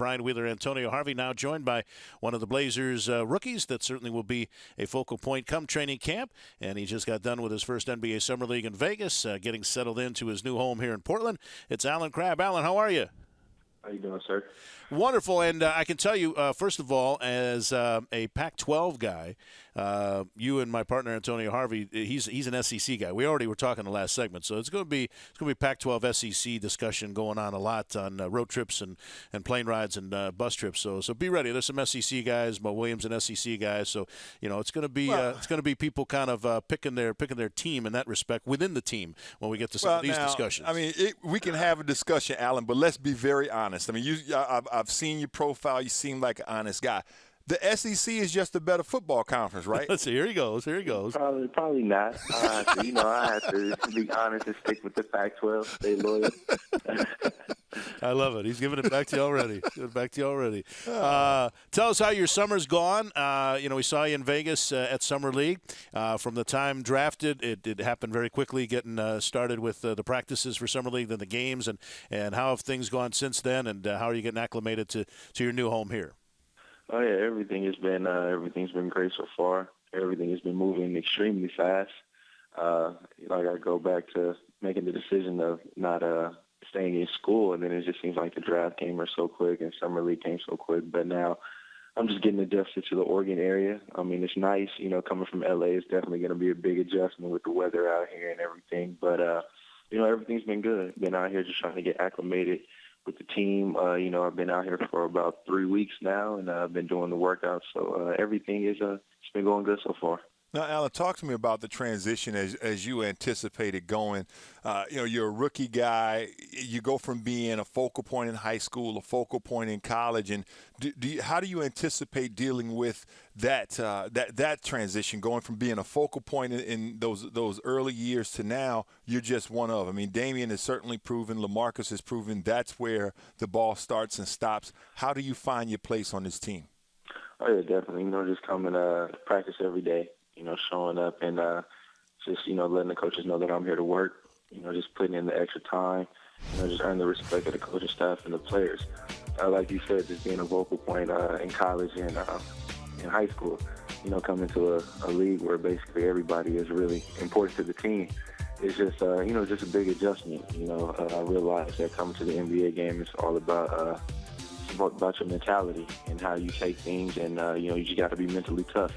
Brian Wheeler, Antonio Harvey, now joined by one of the Blazers' rookies that certainly will be a focal point come training camp. And he just got done with his first NBA Summer League in Vegas, getting settled into his new home here in Portland. It's Allen Crabbe. Allen, how are you? How you doing, sir? Wonderful, and I can tell you, first of all, as a Pac-12 guy, you and my partner Antonio Harvey, he's an SEC guy. We already were talking the last segment, so it's going to be Pac-12 SEC discussion going on a lot on road trips and plane rides and bus trips. So be ready. There's some SEC guys, Mo Williams, and SEC guys. So it's going to be people kind of picking their team in that respect within the team when we get to some of these discussions. I mean, we can have a discussion, Allen, but let's be very honest. I mean, I've seen your profile. You seem like an honest guy. The SEC is just a better football conference, right? Let's see. Here he goes. Probably not. I have to be honest and stick with the Pac-12. Stay loyal. I love it. He's giving it back to you already. Tell us how your summer's gone. We saw you in Vegas at Summer League. From the time drafted, it happened very quickly, getting started with the practices for Summer League, then the games, and how have things gone since then, and how are you getting acclimated to your new home here? Oh yeah, everything's been great so far. Everything has been moving extremely fast. I got to go back to making the decision of not staying in school, and then it just seems like the draft came so quick and Summer League came so quick. But now I'm just getting adjusted to the Oregon area. I mean, it's nice, coming from LA. It's definitely going to be a big adjustment with the weather out here and everything. But everything's been good. Been out here just trying to get acclimated with the team. I've been out here for about 3 weeks now, and I've been doing the workouts. So everything it's been going good so far. Now, Allen, talk to me about the transition as you anticipated going. You're a rookie guy. You go from being a focal point in high school, a focal point in college, and how do you anticipate dealing with that transition, going from being a focal point in those early years to now you're just one of? I mean, Damian has certainly proven, LaMarcus has proven that's where the ball starts and stops. How do you find your place on this team? Oh yeah, definitely. Just coming to practice every day. Showing up and just, letting the coaches know that I'm here to work, just putting in the extra time, just earn the respect of the coaching staff and the players. Like you said, just being a vocal point in college and in high school, coming to a league where basically everybody is really important to the team. It's just, just a big adjustment. I realized that coming to the NBA game is all about your mentality and how you take things, and, you just got to be mentally tough.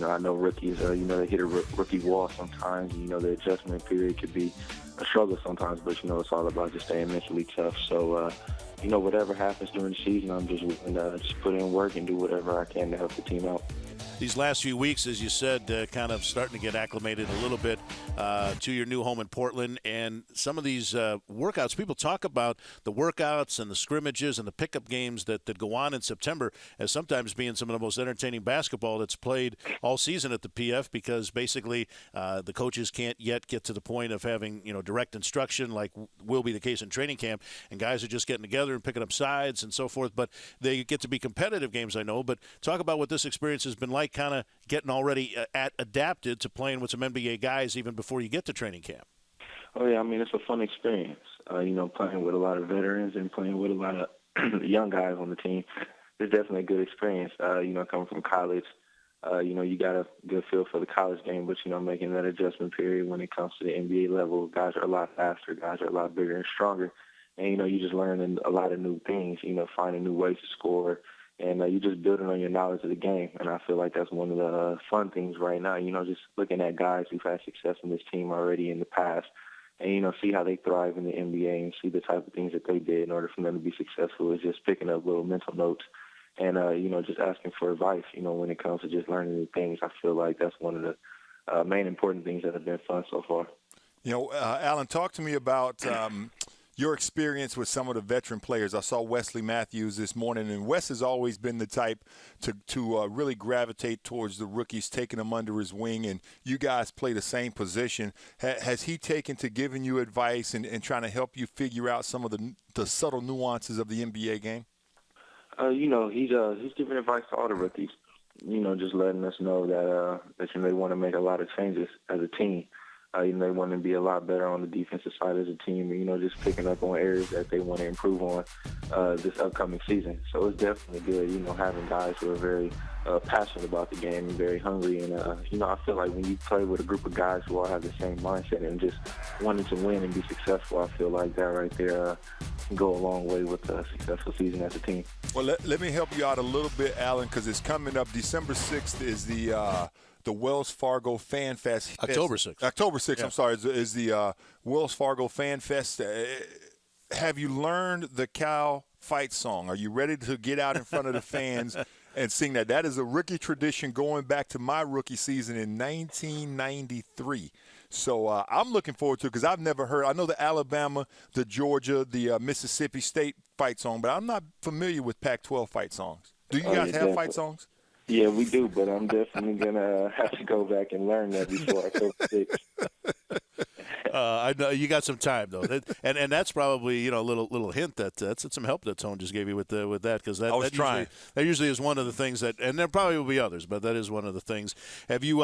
I know rookies, they hit a rookie wall sometimes. The adjustment period could be a struggle sometimes, but, it's all about just staying mentally tough. So, whatever happens during the season, I'm just willing to just put in work and do whatever I can to help the team out. These last few weeks, as you said, kind of starting to get acclimated a little bit to your new home in Portland. And some of these workouts, people talk about the workouts and the scrimmages and the pickup games that go on in September as sometimes being some of the most entertaining basketball that's played all season at the PF, because basically the coaches can't yet get to the point of having direct instruction like will be the case in training camp, and guys are just getting together and picking up sides and so forth. But they get to be competitive games, I know. But talk about what this experience has been like, kind of getting already adapted to playing with some NBA guys even before you get to training camp. Oh, yeah, I mean, it's a fun experience, playing with a lot of veterans and playing with a lot of young guys on the team. It's definitely a good experience, coming from college. You got a good feel for the college game, but, making that adjustment period when it comes to the NBA level, guys are a lot faster, guys are a lot bigger and stronger. And, you just learning a lot of new things, finding new ways to score. And you're just building on your knowledge of the game. And I feel like that's one of the fun things right now, just looking at guys who've had success in this team already in the past and, see how they thrive in the NBA and see the type of things that they did in order for them to be successful is just picking up little mental notes and, just asking for advice, when it comes to just learning new things. I feel like that's one of the main important things that have been fun so far. Allen, talk to me about your experience with some of the veteran players. I saw Wesley Matthews this morning, and Wes has always been the type to really gravitate towards the rookies, taking them under his wing, and you guys play the same position. Has he taken to giving you advice and trying to help you figure out some of the subtle nuances of the NBA game? He's giving advice to all the rookies, just letting us know that they want to make a lot of changes as a team. They want to be a lot better on the defensive side as a team, and, just picking up on areas that they want to improve on this upcoming season. So it's definitely good, having guys who are very passionate about the game and very hungry. And, I feel like when you play with a group of guys who all have the same mindset and just wanting to win and be successful, I feel like that right there can go a long way with a successful season as a team. Well, let me help you out a little bit, Allen, because it's coming up. December 6th is the Wells Fargo Fan Fest. October 6th. October 6th, yeah. I'm sorry, is the Wells Fargo Fan Fest. Have you learned the cow fight song? Are you ready to get out in front of the fans and sing that? That is a rookie tradition going back to my rookie season in 1993. So I'm looking forward to it because I've never heard. I know the Alabama, the Georgia, the Mississippi State fight song, but I'm not familiar with Pac-12 fight songs. Do you guys have fight songs? Yeah, we do, but I'm definitely going to have to go back and learn that before October 6th. I know you got some time though, and that's probably a little hint that's some help that Tone just gave you with that because that usually is one of the things that, and there probably will be others, but that is one of the things. Have you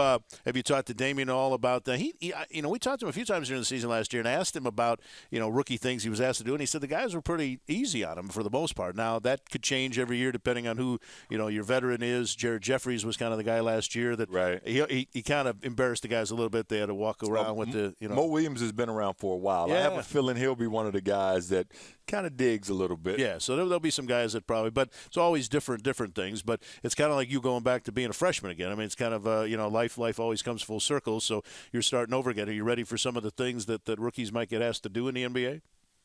talked to Damien all about that? He we talked to him a few times during the season last year and asked him about rookie things he was asked to do, and he said the guys were pretty easy on him for the most part. Now that could change every year depending on who your veteran is. Jared Jeffries was kind of the guy last year that right. he kind of embarrassed the guys a little bit. They had to walk around with the Mo Williams has been around for a while. Yeah. I have a feeling he'll be one of the guys that kind of digs a little bit. Yeah, so there'll be some guys that probably, but it's always different things. But it's kind of like you going back to being a freshman again. I mean, it's kind of life always comes full circle. So you're starting over again. Are you ready for some of the things that rookies might get asked to do in the NBA?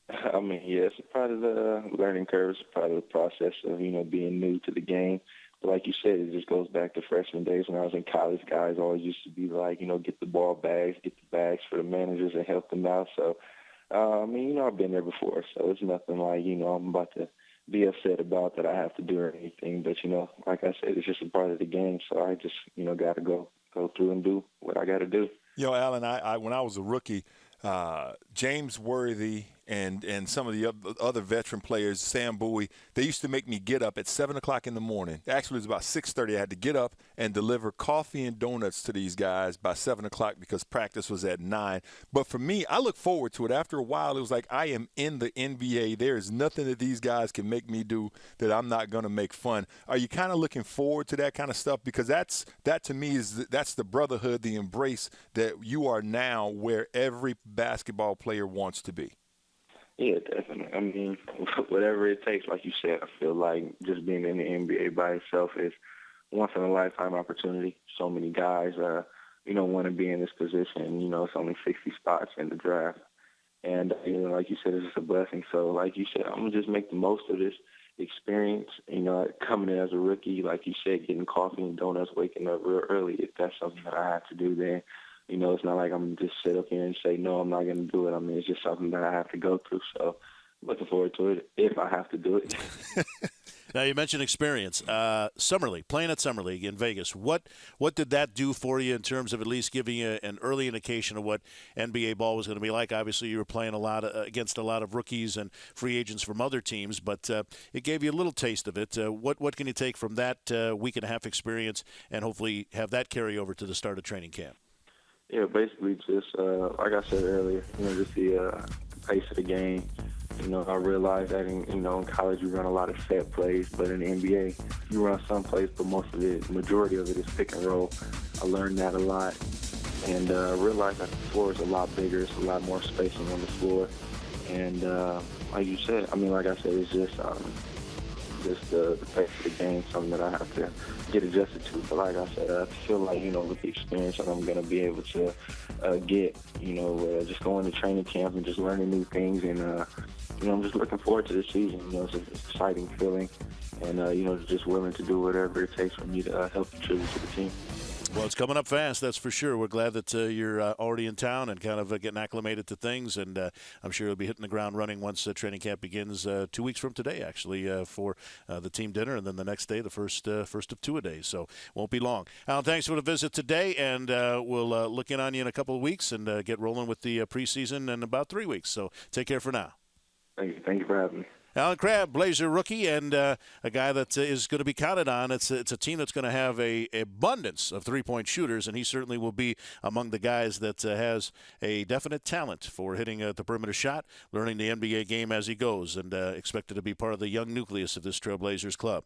I mean, yeah, it's part of the learning curve. It's part of the process of being new to the game. But like you said, it just goes back to freshman days when I was in college. Guys always used to be like, get the ball bags, get the bags for the managers and help them out. So, I've been there before. So it's nothing like, I'm about to be upset about that I have to do or anything. But, like I said, it's just a part of the game. So I just, got to go through and do what I got to do. Allen, I when I was a rookie, James Worthy and some of the other veteran players, Sam Bowie, they used to make me get up at 7 o'clock in the morning. Actually, it was about 6:30. I had to get up and deliver coffee and donuts to these guys by 7 o'clock because practice was at 9. But for me, I look forward to it. After a while, it was like I am in the NBA. There is nothing that these guys can make me do that I'm not going to make fun. Are you kind of looking forward to that kind of stuff? Because that to me that's the brotherhood, the embrace that you are now where every basketball player wants to be. Yeah, definitely. I mean, whatever it takes, like you said, I feel like just being in the NBA by itself is once-in-a-lifetime opportunity. So many guys, want to be in this position. It's only 60 spots in the draft. And, like you said, it's just a blessing. So, like you said, I'm going to just make the most of this experience, coming in as a rookie, like you said, getting coffee and donuts, waking up real early. If that's something that I have to do, then it's not like I'm just sit up here and say, no, I'm not going to do it. I mean, it's just something that I have to go through. So looking forward to it if I have to do it. Now, you mentioned experience. Summer League, playing at Summer League in Vegas. What did that do for you in terms of at least giving you an early indication of what NBA ball was going to be like? Obviously, you were playing against a lot of rookies and free agents from other teams, but it gave you a little taste of it. What can you take from that week and a half experience and hopefully have that carry over to the start of training camp? Yeah, basically just, like I said earlier, just the pace of the game. I realized that in college you run a lot of set plays, but in the NBA you run some plays, but majority of it is pick and roll. I learned that a lot and realized that the floor is a lot bigger. It's a lot more spacing on the floor. And like you said, like I said, it's just the pace of the game, something that I have to get adjusted to. But like I said, I feel like, with the experience that I'm going to be able to get, just going to training camp and just learning new things. And, I'm just looking forward to this season. It's an exciting feeling. And, just willing to do whatever it takes for me to help contribute to the team. Well, it's coming up fast, that's for sure. We're glad that you're already in town and kind of getting acclimated to things, and I'm sure you'll be hitting the ground running once training camp begins 2 weeks from today, actually, for the team dinner, and then the next day, the first of two-a-days, so won't be long. Alan, thanks for the visit today, and we'll look in on you in a couple of weeks and get rolling with the preseason in about 3 weeks, so take care for now. Thank you for having me. Allen Crabbe, Blazer rookie, and a guy that is going to be counted on. It's a team that's going to have a abundance of three-point shooters, and he certainly will be among the guys that has a definite talent for hitting the perimeter shot, learning the NBA game as he goes, and expected to be part of the young nucleus of this Trailblazers club.